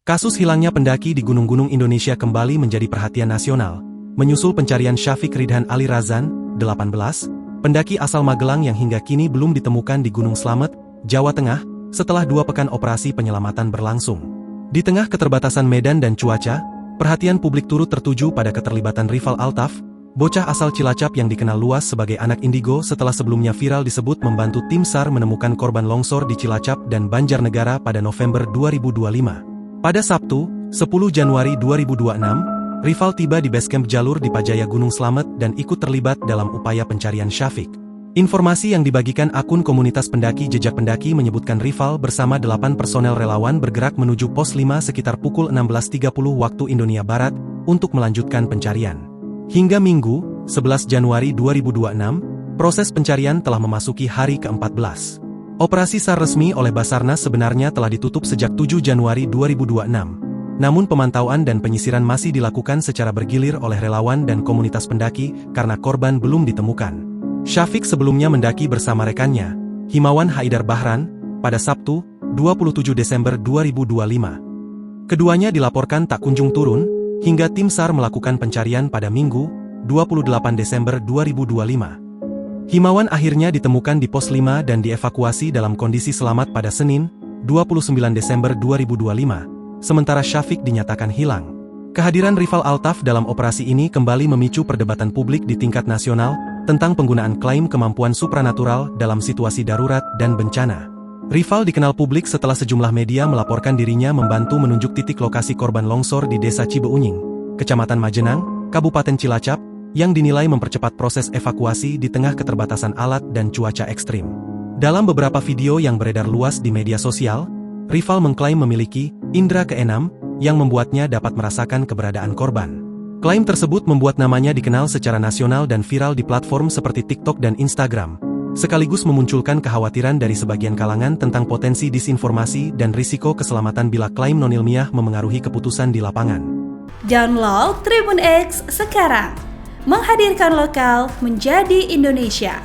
Kasus hilangnya pendaki di gunung-gunung Indonesia kembali menjadi perhatian nasional, menyusul pencarian Syafiq Ridhan Ali Razan, 18, pendaki asal Magelang yang hingga kini belum ditemukan di Gunung Slamet, Jawa Tengah, setelah 2 pekan operasi penyelamatan berlangsung. Di tengah keterbatasan medan dan cuaca, perhatian publik turut tertuju pada keterlibatan rival Altaf, bocah asal Cilacap yang dikenal luas sebagai anak indigo setelah sebelumnya viral disebut membantu tim SAR menemukan korban longsor di Cilacap dan Banjarnegara pada November 2025. Pada Sabtu, 10 Januari 2026, rival tiba di basecamp jalur di Pajaya Gunung Slamet dan ikut terlibat dalam upaya pencarian Syafiq. Informasi yang dibagikan akun komunitas pendaki Jejak Pendaki menyebutkan rival bersama 8 personel relawan bergerak menuju pos 5 sekitar pukul 16.30 waktu Indonesia Barat untuk melanjutkan pencarian. Hingga Minggu, 11 Januari 2026, proses pencarian telah memasuki hari ke-14. Operasi SAR resmi oleh Basarnas sebenarnya telah ditutup sejak 7 Januari 2026. Namun pemantauan dan penyisiran masih dilakukan secara bergilir oleh relawan dan komunitas pendaki karena korban belum ditemukan. Syafiq sebelumnya mendaki bersama rekannya, Himawan Haidar Bahran, pada Sabtu, 27 Desember 2025. Keduanya dilaporkan tak kunjung turun, hingga tim SAR melakukan pencarian pada Minggu, 28 Desember 2025. Himawan akhirnya ditemukan di pos 5 dan dievakuasi dalam kondisi selamat pada Senin, 29 Desember 2025, sementara Syafiq dinyatakan hilang. Kehadiran rival Altaf dalam operasi ini kembali memicu perdebatan publik di tingkat nasional tentang penggunaan klaim kemampuan supranatural dalam situasi darurat dan bencana. Rival dikenal publik setelah sejumlah media melaporkan dirinya membantu menunjuk titik lokasi korban longsor di Desa Cibeunying, Kecamatan Majenang, Kabupaten Cilacap, yang dinilai mempercepat proses evakuasi di tengah keterbatasan alat dan cuaca ekstrim. Dalam beberapa video yang beredar luas di media sosial, rival mengklaim memiliki indera keenam yang membuatnya dapat merasakan keberadaan korban. Klaim tersebut membuat namanya dikenal secara nasional dan viral di platform seperti TikTok dan Instagram, sekaligus memunculkan kekhawatiran dari sebagian kalangan tentang potensi disinformasi dan risiko keselamatan bila klaim non-ilmiah memengaruhi keputusan di lapangan. Download Tribun X sekarang, menghadirkan lokal menjadi Indonesia.